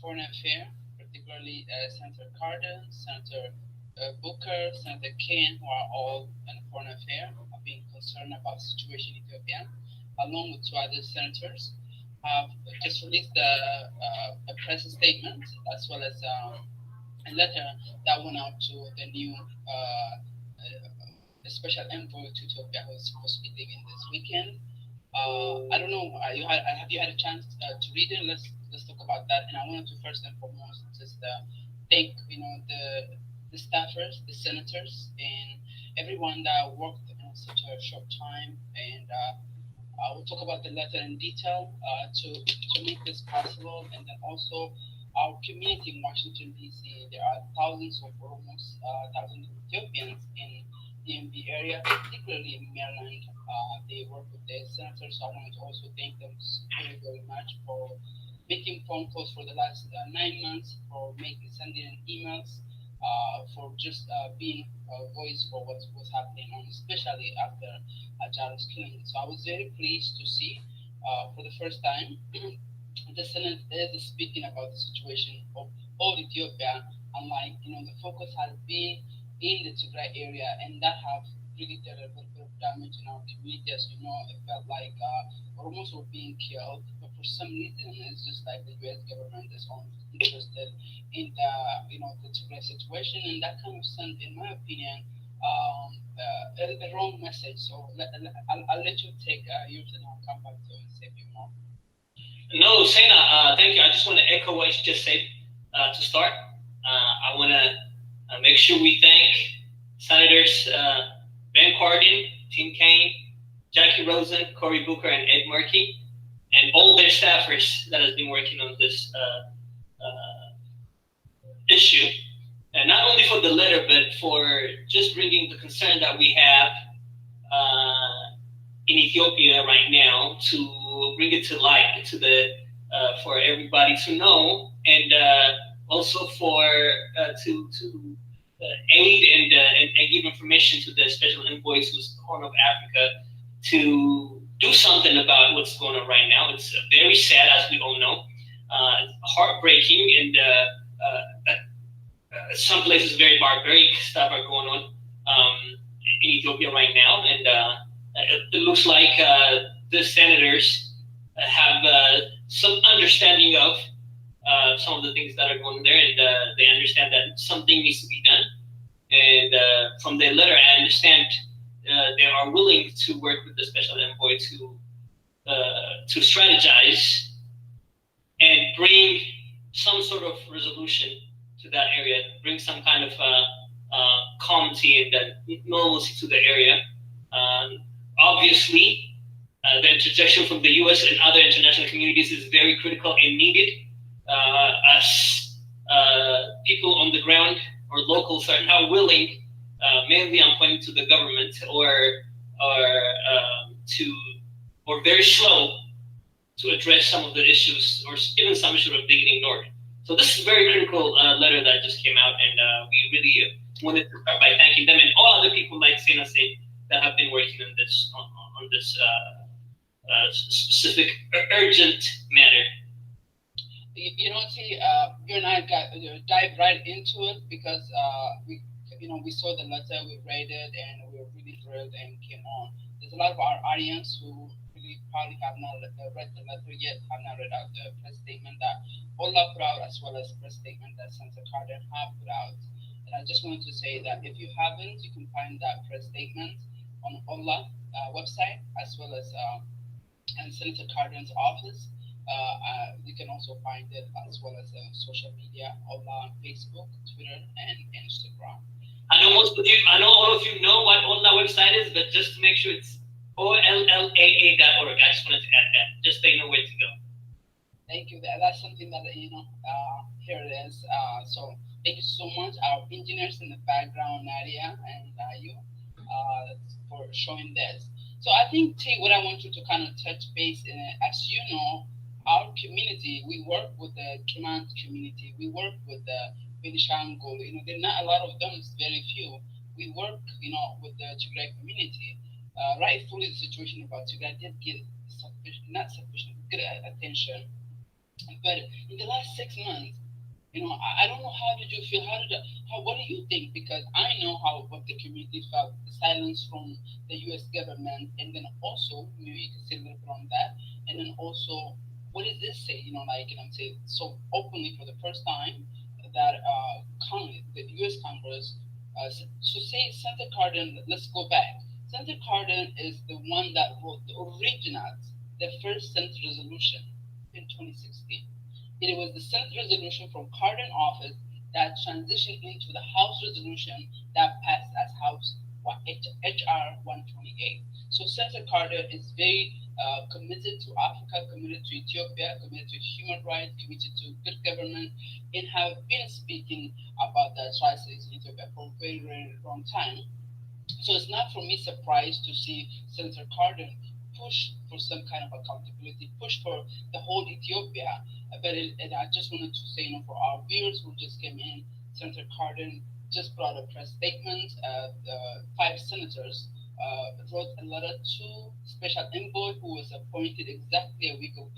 foreign affairs, particularly Senator Cardin, Senator Booker, Senator Kane, who are all in foreign affairs, have been concerned about the situation in Ethiopia, along with two other senators, have just released a press statement as well as a letter that went out to the new special envoy to Ethiopia who is supposed to be leaving this weekend. I don't know. Have you had a chance to read it? Let's talk about that. And I wanted to first and foremost just thank the staffers, the senators, and everyone that worked in such a short time. And I will talk about the letter in detail to make this possible, and then also our community in Washington D.C. There are thousands of Oromos, thousands of Ethiopians in DMV area, particularly in Maryland. They work with the senators, so I wanted to also thank them very, very much for making phone calls for the last 9 months, for making sending in emails, for just being a voice for what was happening on, especially after Jaro's killing. So I was very pleased to see for the first time the Senate is speaking about the situation of all Ethiopia, and like the focus has been in the Tigray area, and that have really did a little bit of damage in our community. As you know, it felt like Oromos were being killed, but for some reason, it's just like the U.S. government is almost interested in the Tigray situation, and that kind of sent, in my opinion, a wrong message. So I'll let you take yours, and I'll come back to it and say a few more. No, Sena, thank you. I just want to echo what you just said to start. I want to make sure we thank Senators Ben Cardin, Tim Kaine, Jackie Rosen, Cory Booker, and Ed Markey, and all their staffers that has been working on this issue. And not only for the letter, but for just bringing the concern that we have in Ethiopia right now to bring it to light, to the for everybody to know, and also for to aid and give information to the special envoys who's the Horn of Africa to do something about what's going on right now. It's very sad, as we all know, heartbreaking, and some places very barbaric stuff are going on in Ethiopia right now, and it looks like the senators have some understanding of some of the things that are going on there, and they understand that something needs to be done. And from their letter, I understand they are willing to work with the special envoy to strategize and bring some sort of resolution to that area, bring some kind of calmity and normalcy to the area. Obviously, the interjection from the U.S. and other international communities is very critical and needed, as people on the ground or locals are not willing. Mainly, I'm pointing to the government, or very slow to address some of the issues, or even some issues are being ignored. So this is a very critical letter that just came out, and we really wanted to start by thanking them and all other people like Sena said that have been working on this specific urgent matter. See, you and I got dive right into it because we saw the letter, we read it, and we were really thrilled and came on. There's a lot of our audience who really probably have not read the letter yet, have not read out the press statement that Ola put out, as well as the press statement that Senator Carter have put out. And I just wanted to say that if you haven't, you can find that press statement on Ola website, as well as and Senator Carden's office. You can also find it as well as social media, Ola on Facebook, Twitter, and Instagram. I know all of you know what Ola website is, but just to make sure it's OLLAA.org. I just wanted to add that, just so you know where to go. Thank you. That's something that here it is. So thank you so much, our engineers in the background, Nadia and you, for showing this. So I think, T, what I want you to kind of touch base in it, as you know, our community, we work with the Kimant community, we work with the Benishangul, there are not a lot of them, it's very few. We work, with the Tigray community. Rightfully, the situation about Tigray did get not sufficient, good attention But in the last 6 months, I don't know, how did you feel? What do you think? Because I know how what the community felt, the silence from the U.S. government, and then also maybe you can say a little bit on that, and then also what does this say? Like, I'm saying so openly for the first time that the U.S. Congress. So say Senator Cardin. Let's go back. Senator Cardin is the one that wrote the original, the first Senate resolution in 2016. It was the Senate resolution from Cardin office that transitioned into the House resolution that passed as HR 128. So Senator Carter is very committed to Africa, committed to Ethiopia, committed to human rights, committed to good government, and have been speaking about the atrocities in Ethiopia for a very, very long time. So it's not for me surprised to see Senator Cardin push for some kind of accountability, push for the whole Ethiopia. And I just wanted to say, for our viewers who just came in, Senator Cardin just brought a press statement. The five senators wrote a letter to Special Envoy, who was appointed exactly a week ago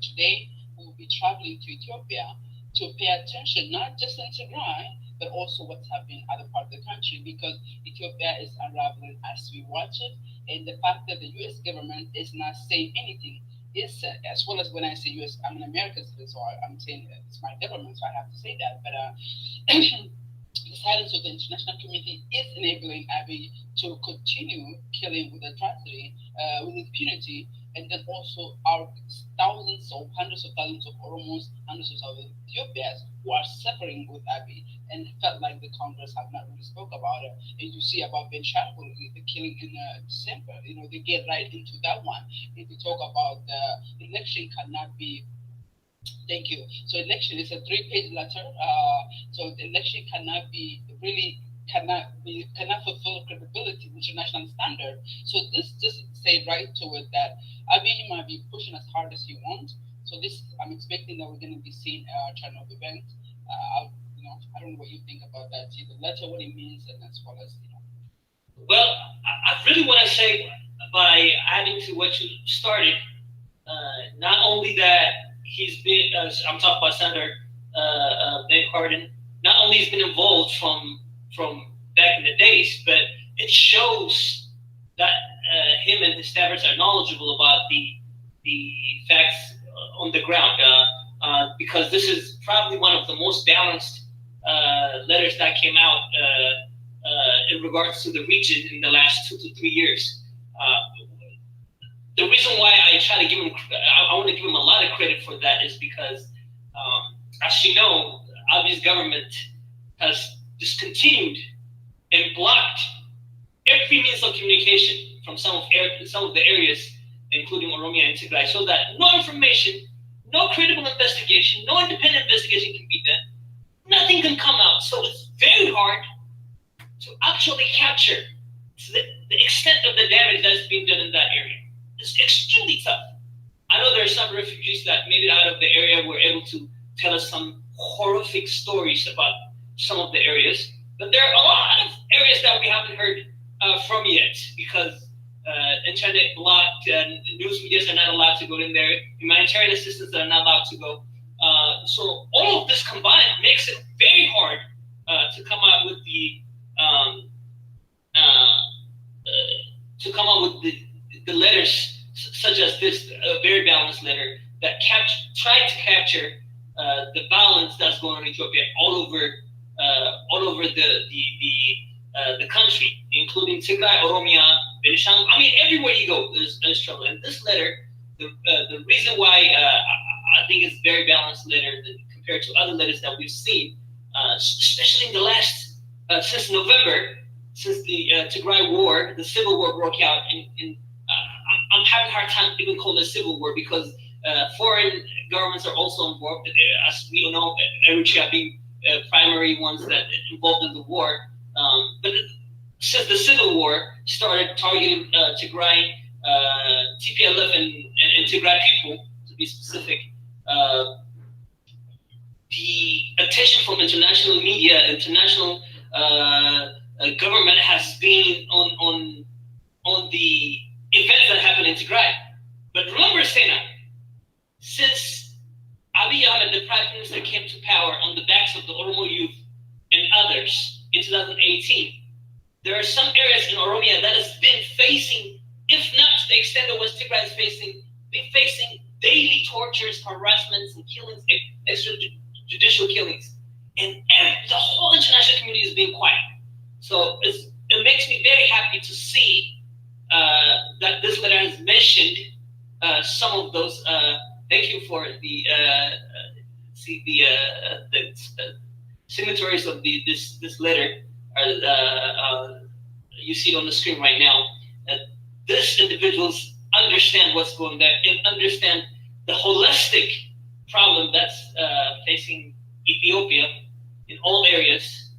today, who will be traveling to Ethiopia to pay attention not just in Tigray, but also what's happening in other parts of the country, because Ethiopia is unraveling as we watch it, and the fact that the U.S. government is not saying anything is, as well as when I say U.S., I'm an American citizen, so I'm saying it's my government, so I have to say that. But the silence of the international community is enabling Abiy to continue killing with atrocity, with impunity, and then also our thousands or hundreds of thousands of Oromos, hundreds of thousands of Ethiopians who are suffering with Abiy and felt like the Congress have not really spoke about it. And you see about Ben Shangul, the killing in December, they get right into that one. If you talk about the election cannot be. Thank you. So election is a three-page letter. So the election cannot fulfill credibility, international standard. So this just say right to it that Abiy might be pushing as hard as he wants. So this, I'm expecting that we're going to be seeing a turn of events. I don't know what you think about that. See the letter, what it means, and as well as. Well, I really want to say, by adding to what you started, not only that he's been, I'm talking about Senator Ben Cardin, not only he's been involved from back in the days, but it shows that him and his staffers are knowledgeable about the facts on the ground, because this is probably one of the most balanced letters that came out in regards to the region in the last 2 to 3 years. The reason why I try to give him, I want to give him a lot of credit for that, is because, as you know, Abiy's government has discontinued and blocked every means of communication from some of the areas, including Oromia and Tigray, so that no information, no credible investigation, no independent investigation can be done. Nothing can come out. So it's very hard to actually capture the extent of the damage that's being done in that area. It's extremely tough. I know there are some refugees that made it out of the area, were able to tell us some horrific stories about some of the areas, but there are a lot of areas that we haven't heard from yet, because internet blocked, news medias are not allowed to go in there, humanitarian assistance are not allowed to go. So all of this combined makes it very hard to come out with the letters such as this very balanced letter that tried to capture the violence that's going on in Ethiopia all over the country, including Tigray, Oromia, Benishangul. I mean, everywhere you go, there's trouble. And this letter, the reason why I think it's a very balanced letter compared to other letters that we've seen, especially in the last since November, since the Tigray war, the civil war broke out, and I'm having a hard time even calling it a civil war, because foreign governments are also involved. As we know, Eritrea being primary ones that involved in the war. But since the civil war started targeting Tigray, TPLF and Tigray people, to be specific, the attention from international media, international government has been on the events that happened in Tigray. But remember, Sena since Abiy Ahmed, the prime minister, came to power on the backs of the Oromo youth and others in 2018, there are some areas in Oromia that has been facing, if not to the extent that West Tigray is facing, been facing daily tortures, harassments, and killings, extrajudicial killings. And the whole international community is being quiet. So it makes me very happy to see that this letter has mentioned some of those. Thank you for the signatories of this letter. You see it on the screen right now. These individuals understand what's going on and understand the holistic problem that's facing Ethiopia in all areas.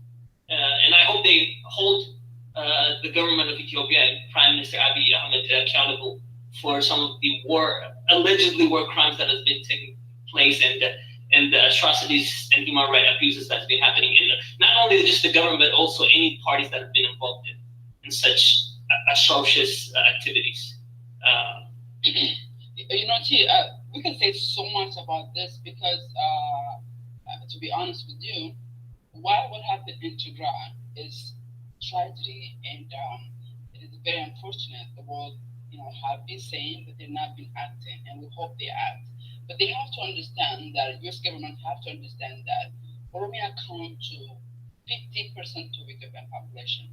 And I hope they hold the government of Ethiopia and Prime Minister Abiy Ahmed accountable for some of the allegedly war crimes that has been taking place and the atrocities and human rights abuses that's been happening. And not only just the government, but also any parties that have been involved in such atrocious activities. You know, T, we can say so much about this because, to be honest with you, what happened in Tigray is tragedy, and it is very unfortunate. The world, have been saying that they've not been acting, and we hope they act. But they have to understand that U.S. government have to understand that Oromia account to 50% of the Ethiopian population.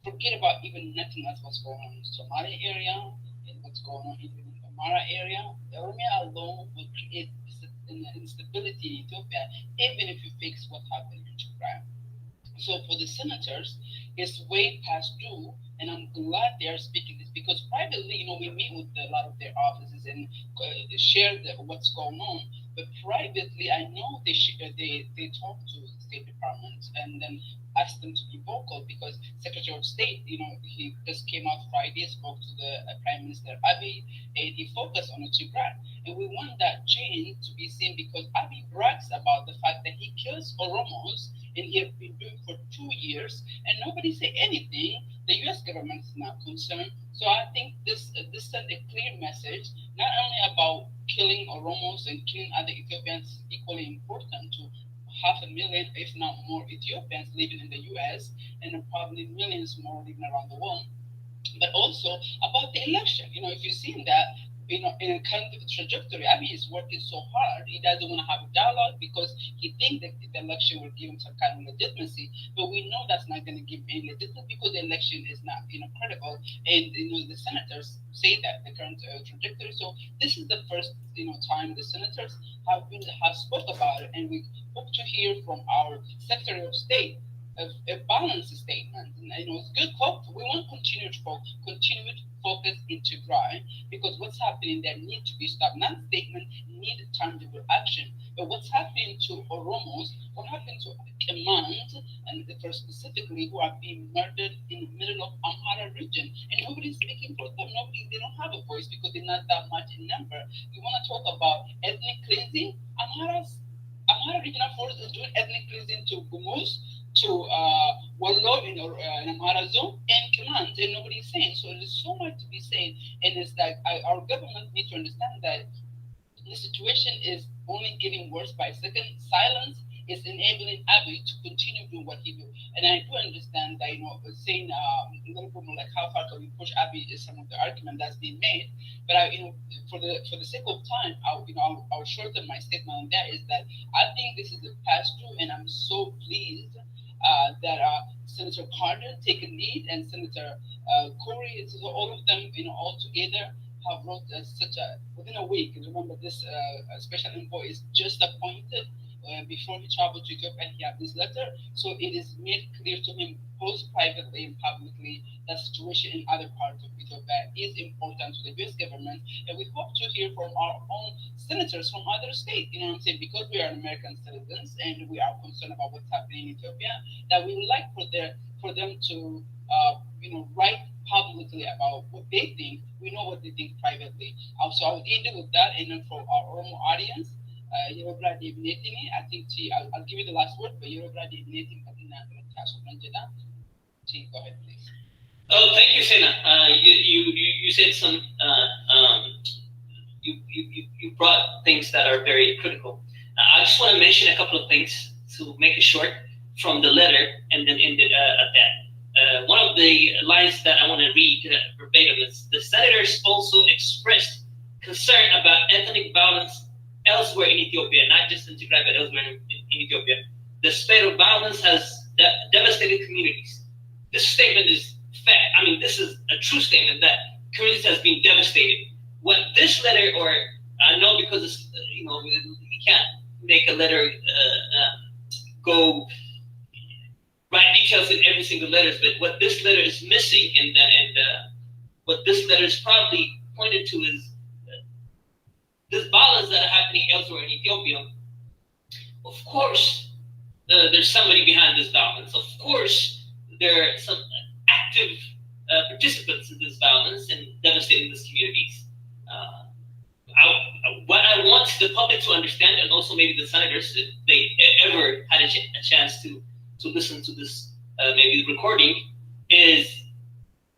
Forget about even nothing else what's going on in the Somali area and what's going on even in the Amara area. Oromia alone will create instability in Ethiopia, even if you fix what happened in Tigray. So for the senators, it's way past due, and I'm glad they are speaking this because privately, we meet with a lot of their offices and share what's going on. But privately, I know they talk to the State Department and then ask them to be vocal because Secretary of State, he just came out Friday, spoke to the Prime Minister Abiy, and he focused on the Tigray. And we want that change to be seen because Abiy brags about the fact that he kills Oromos, and he has been doing for 2 years, and nobody say anything. The U.S. government is not concerned. So I think this sent a clear message, not only about killing Oromos and killing other Ethiopians, equally important to 500,000, if not more, Ethiopians living in the U.S. and probably millions more living around the world. But also about the election. If you've seen that, in a kind of trajectory, Abiy is working so hard. He doesn't want to have a dialogue because he thinks that the election will give him some kind of legitimacy. But we know that's not going to give him legitimacy because the election is not, credible. And the senators say that the current trajectory. So this is the first, time the senators have spoke about it, and we hope to hear from our Secretary of State a balanced statement. And, it's good hope. We want to continue to focus in Tigray because what's happening there needs to be stopped. Not statement, need tangible action. But what's happening to Oromos, what happened to Kemant, and specifically who are being murdered in the middle of Amhara region, and nobody's speaking for them. They don't have a voice because they're not that much in number. You want to talk about ethnic cleansing? Amhara Regional Force is doing ethnic cleansing to Gumuz, to Wallo in Amhara zone, and Kemant, and nobody's saying. So there's so much to be said, and it's like our government needs to understand that the situation is only getting worse by second. Silence is enabling Abiy to continue doing what he do. And I do understand that, saying a little bit more like how far can we push Abiy is some of the argument that's being made. But for the sake of time, I'll shorten my statement on that. Is that I think this is a pass through, and I'm so pleased that Senator Carter take a lead, and Senator Corey, all of them, all together have wrote within a week. Remember, this special envoy is just appointed before he traveled to Ethiopia. He had this letter, so it is made clear to him both privately and publicly that situation in other parts of Ethiopia is important to the U.S. government, and we hope to hear from our own senators from other states. You know what I'm saying? Because we are American citizens and we are concerned about what's happening in Ethiopia, that we would like for them to write publicly about what they think. We know what they think privately. So I would end it with that, and then for our own audience, Yerobra Devinatini, I think I'll give you the last word, but Yerobra Devinatini, I think I'm going to pass on to that. Go ahead, please. Oh, thank you, Sena. You said some you brought things that are very critical. I just want to mention a couple of things to make it short from the letter and then end it at that. One of the lines that I want to read verbatim is, the senators also expressed concern about ethnic violence elsewhere in Ethiopia, not just in Tigray, but elsewhere in Ethiopia. The spate of violence has devastated communities. This statement is fact. I mean, this is a true statement that communities has been devastated. What this letter, or I know because it's, you can't make a letter go write details in every single letters, but what this letter is missing, and what this letter is probably pointed to, is this violence that are happening elsewhere in Ethiopia. Of course, there's somebody behind this violence. Of course, there are some active participants in this violence and devastating these communities. What I want the public to understand, and also maybe the senators, if they ever had a chance to listen to this maybe recording, is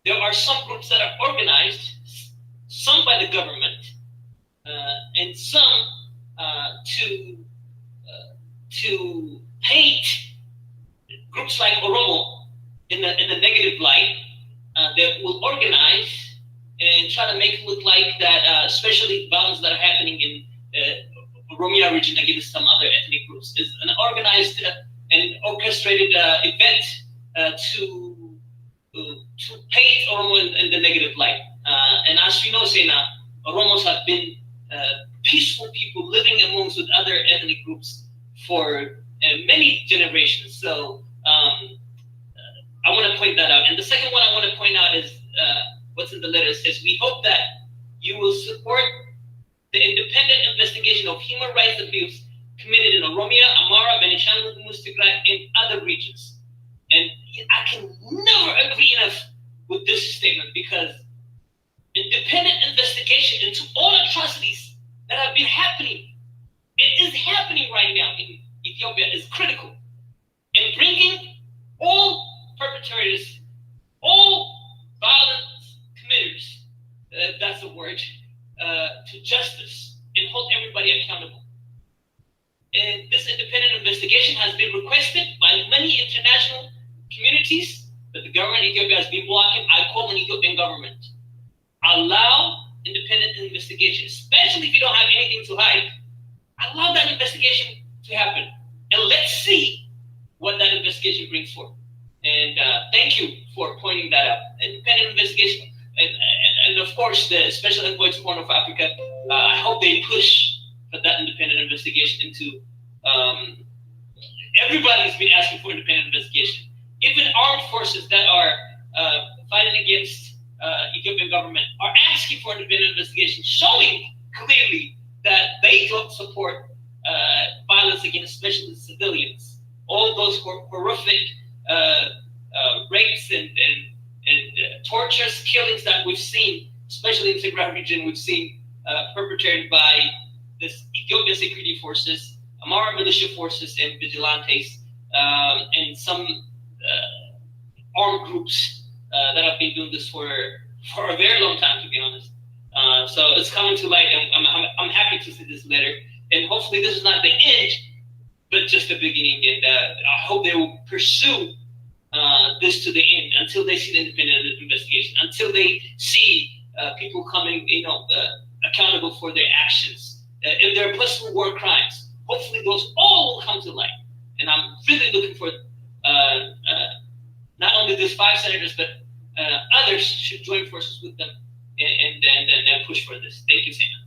there are some groups that are organized, some by the government, and some to paint groups like Oromo in a negative light, that will organize and try to make it look like that, especially violence that are happening in Oromia region against some other ethnic groups, is an organized and orchestrated event to paint Oromo in the negative light. And as we know, Sena, Oromos have been peaceful people living amongst with other ethnic groups for many generations. So I want to point that out. And the second one I want to point out is what's in the letter. It says, we hope that you will support the independent investigation of human rights abuse committed in Oromia, Amara, Benishangul, Tigray, and other regions. And I can never agree enough with this statement, because independent investigation into all atrocities that have been happening, it is happening right now in Ethiopia, is critical. And bringing all perpetrators, all violence committers, that's the word, to justice, and hold everybody accountable. And this independent investigation has been requested by many international communities that the government of Ethiopia has been blocking. I call on the Ethiopian government, allow independent investigation, especially if you don't have anything to hide. Allow that investigation to happen, and let's see what that investigation brings forth. And thank you for pointing that out. Independent investigation, and of course the Special Envoy to Horn of Africa. I hope they push for that independent investigation into. Everybody's been asking for independent investigation. Even armed forces that are fighting against Ethiopian government are asking for independent investigation, showing clearly that they don't support violence against especially civilians. All those horrific rapes and tortures, killings that we've seen, especially in the Tigray region, we've seen perpetrated by this Ethiopian security forces, Amara militia forces, and vigilantes, and some armed groups that have been doing this for a very long time, to be honest. So it's coming to light, and I'm happy to see this letter. And hopefully this is not the end, but just the beginning. And I hope they will pursue this to the end until they see the independent investigation, until they see people coming, accountable for their actions. If there are possible war crimes, hopefully those all will come to light. And I'm really looking for not only these 5 senators, but others should join forces with them and push for this. Thank you, Sana.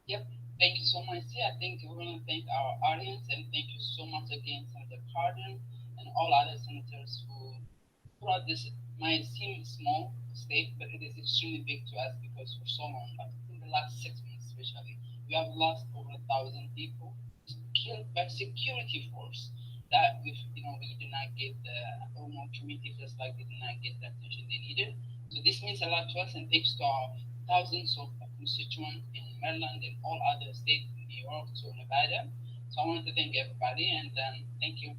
Yep. Thank you so much. I think we want to thank our audience, and thank you so much again, Senator Cardin, and all other senators who throughout this might seem small state, but it is extremely big to us, because for so long, in the last 6 months especially, we have lost over 1,000 people killed by security force that we did not get the Oromo community, just like they did not get the attention they needed. So this means a lot to us, and thanks to our thousands of constituents in Maryland and all other states in New York to Nevada. So I wanted to thank everybody, and thank you.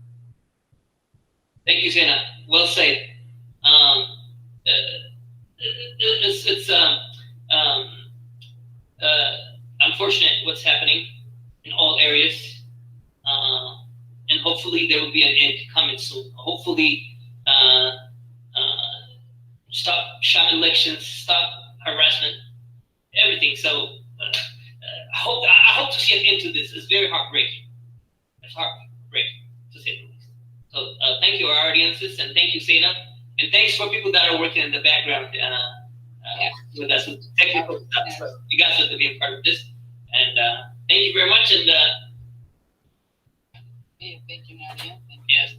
Thank you, Sana. Well said. unfortunate what's happening in all areas, and hopefully there will be an end coming soon. Hopefully, stop sham elections, stop harassment, everything. So I hope to see an end to this. It's very heartbreaking. It's heartbreaking to say the least. So thank you, our audiences, and thank you, Sena, and thanks for people that are working in the background with us with technical stuff. So you guys have to be a part of this, and thank you very much. And thank you, Nadia. Thank you. Yes.